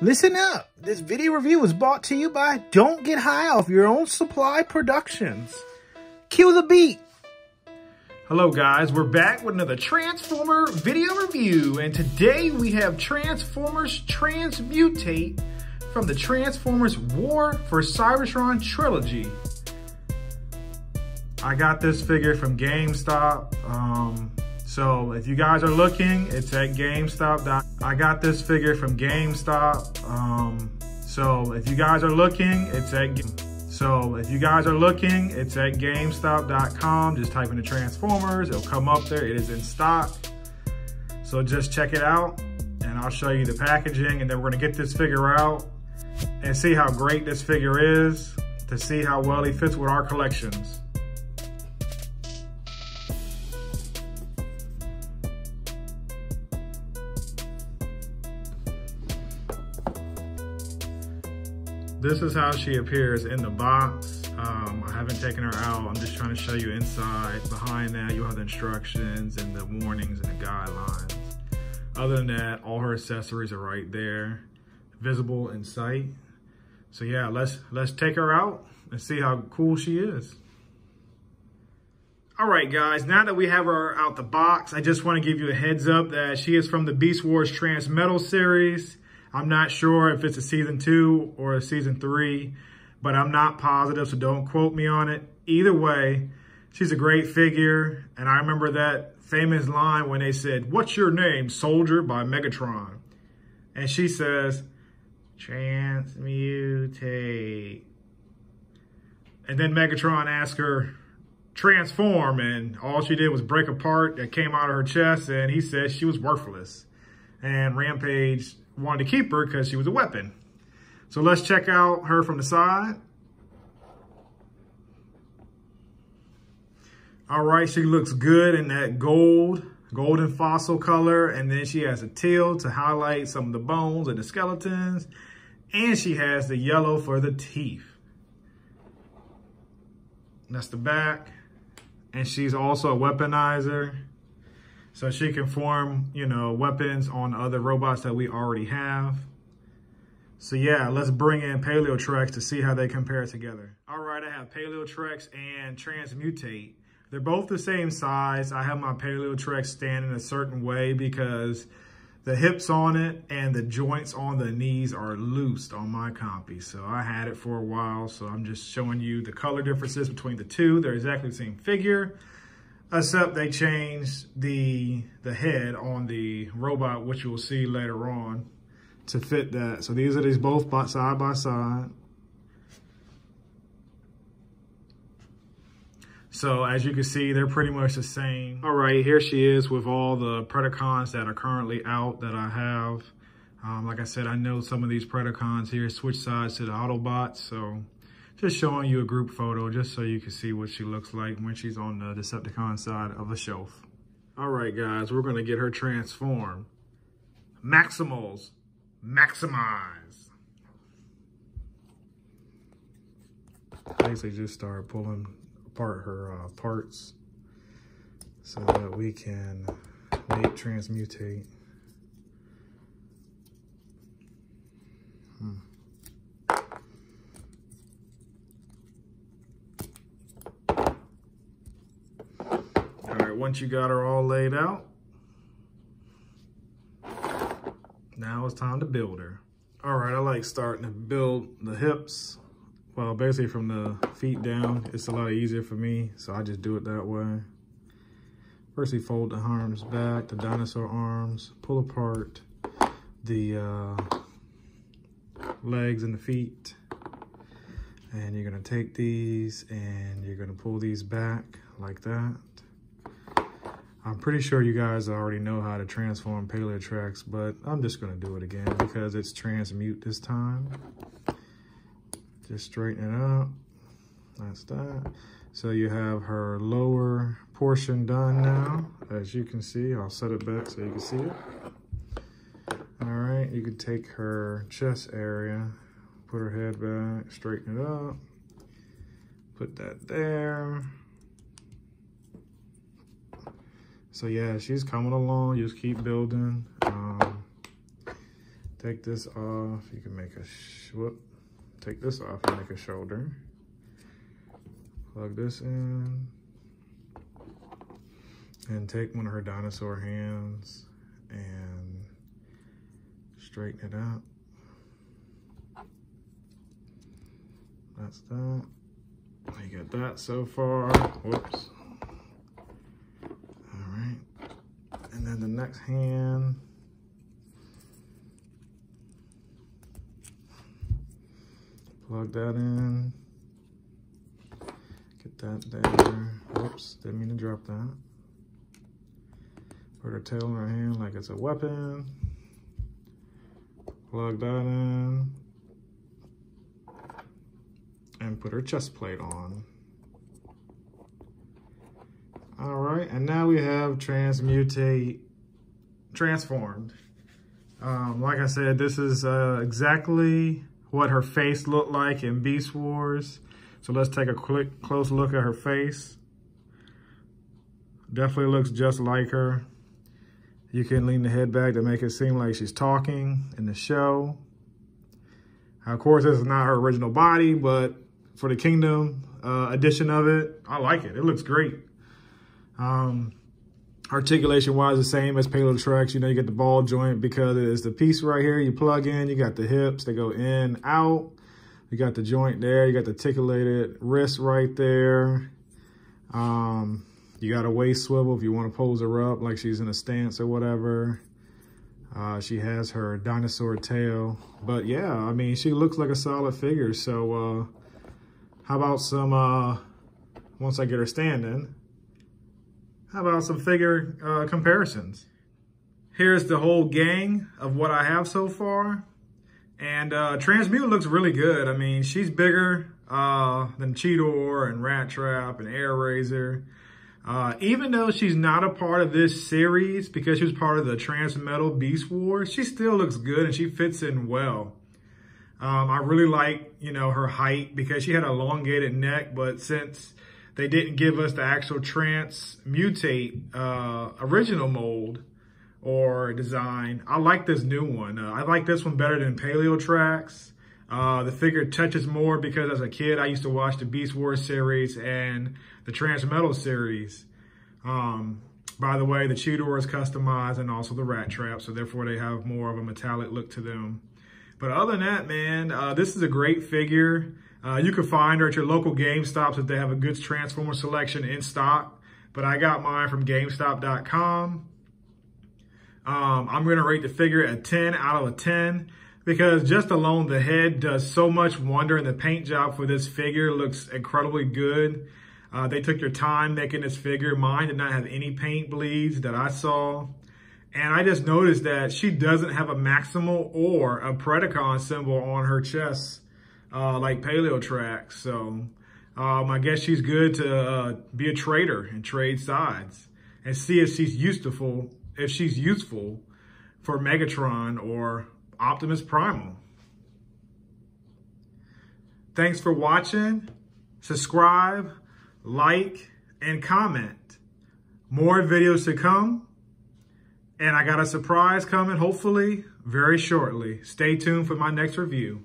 Listen up. This video review was brought to you by Don't Get High Off Your Own Supply Productions. Cue the beat. Hello guys, we're back with another Transformer video review, and today we have Transformers Transmutate from the Transformers War for Cybertron trilogy. I got this figure from GameStop. So if you guys are looking, it's at GameStop. I got this figure from GameStop. So if you guys are looking, it's at GameStop.com. Just type in the Transformers, it'll come up there. It is in stock. So just check it out, and I'll show you the packaging, and then we're gonna get this figure out and see how great this figure is, to see how well he fits with our collections. This is how she appears in the box. I haven't taken her out. I'm just trying to show you inside. Behind that, you'll have the instructions and the warnings and the guidelines. Other than that, all her accessories are right there, visible in sight. So yeah, let's take her out and see how cool she is. All right, guys, now that we have her out the box, I just want to give you a heads up that she is from the Beast Wars Transmetal series. I'm not sure if it's a season 2 or a season 3, but I'm not positive, so don't quote me on it. Either way, she's a great figure, and I remember that famous line when they said, "What's your name, soldier?" by Megatron. And she says, "Transmutate." And then Megatron asked her, "Transform," and all she did was break a part that came out of her chest, and he said she was worthless. And Rampage wanted to keep her because she was a weapon. So let's check out her from the side. All right, she looks good in that golden fossil color, and then she has a teal to highlight some of the bones and the skeletons, and she has the yellow for the teeth. That's the back, and she's also a weaponizer. So she can form, weapons on other robots that we already have. So yeah, let's bring in Paleotrex to see how they compare together. All right, I have Paleotrex and Transmutate. They're both the same size. I have my Paleotrex standing a certain way because the hips on it and the joints on the knees are loosed on my copy. So I had it for a while, so I'm just showing you the color differences between the two. They're exactly the same figure, except they changed the head on the robot, which you'll see later on, to fit that. So these are both side by side. So as you can see, they're pretty much the same. All right, here she is with all the Predacons that are currently out that I have. Like I said, I know some of these Predacons here switch sides to the Autobots, so just showing you a group photo just so you can see what she looks like when she's on the Decepticon side of the shelf. All right, guys, we're gonna get her transformed. Maximals, maximize. Basically just start pulling apart her parts so that we can make Transmutate. Once you got her all laid out, now it's time to build her. All right, I like starting to build the hips. Well, basically from the feet down, it's a lot easier for me, so I just do it that way. First, we fold the arms back, the dinosaur arms, pull apart the legs and the feet. And you're gonna take these and you're gonna pull these back like that. I'm pretty sure you guys already know how to transform Paleotrex, but I'm just gonna do it again because it's transmute this time. Just straighten it up, that's that. So you have her lower portion done now. As you can see, I'll set it back so you can see it. All right, you can take her chest area, put her head back, straighten it up, put that there. So yeah, she's coming along. Just keep building. Take this off. You can make a take this off and make a shoulder. Plug this in. And take one of her dinosaur hands and straighten it out. That's that. You got that so far. Whoops. All right. And then the next hand. Plug that in. Get that there. Whoops, didn't mean to drop that. Put her tail in her hand like it's a weapon. Plug that in. And put her chest plate on. All right, and now we have transformed. Like I said, this is exactly what her face looked like in Beast Wars. So let's take a close look at her face. Definitely looks just like her. You can lean the head back to make it seem like she's talking in the show. Of course, this is not her original body, but for the Kingdom edition of it, I like it. It looks great. Articulation-wise, the same as Paleotrex. You know, you get the ball joint because it is the piece right here you plug in. You got the hips that go in, out. You got the joint there. You got the articulated wrist right there. You got a waist swivel if you want to pose her up like she's in a stance or whatever. She has her dinosaur tail. But yeah, I mean, she looks like a solid figure. So how about some, once I get her standing, how about some figure comparisons? Here's the whole gang of what I have so far. And Transmute looks really good. I mean, she's bigger than Cheetor and Rat Trap and Air Razor. Even though she's not a part of this series because she was part of the Transmetal Beast Wars, she still looks good and she fits in well. I really like, you know, her height because she had an elongated neck, but since they didn't give us the actual Transmutate original mold or design, I like this new one. I like this one better than Paleotrex. The figure touches more because as a kid, I used to watch the Beast Wars series and the Transmetal series. By the way, the Cheetor is customized and also the Rat Trap, so therefore they have more of a metallic look to them. But other than that, man, this is a great figure. You can find her at your local GameStops if they have a good Transformer selection in stock. But I got mine from GameStop.com. I'm going to rate the figure a 10 out of a 10 because just alone the head does so much wonder, and the paint job for this figure looks incredibly good. They took their time making this figure. Mine did not have any paint bleeds that I saw. And I just noticed that she doesn't have a Maximal or a Predacon symbol on her chest like Paleotrex. So I guess she's good to be a trader and trade sides and see if she's useful for Megatron or Optimus Primal. Thanks for watching. Subscribe, like, and comment. More videos to come. And I got a surprise coming, hopefully, very shortly. Stay tuned for my next review.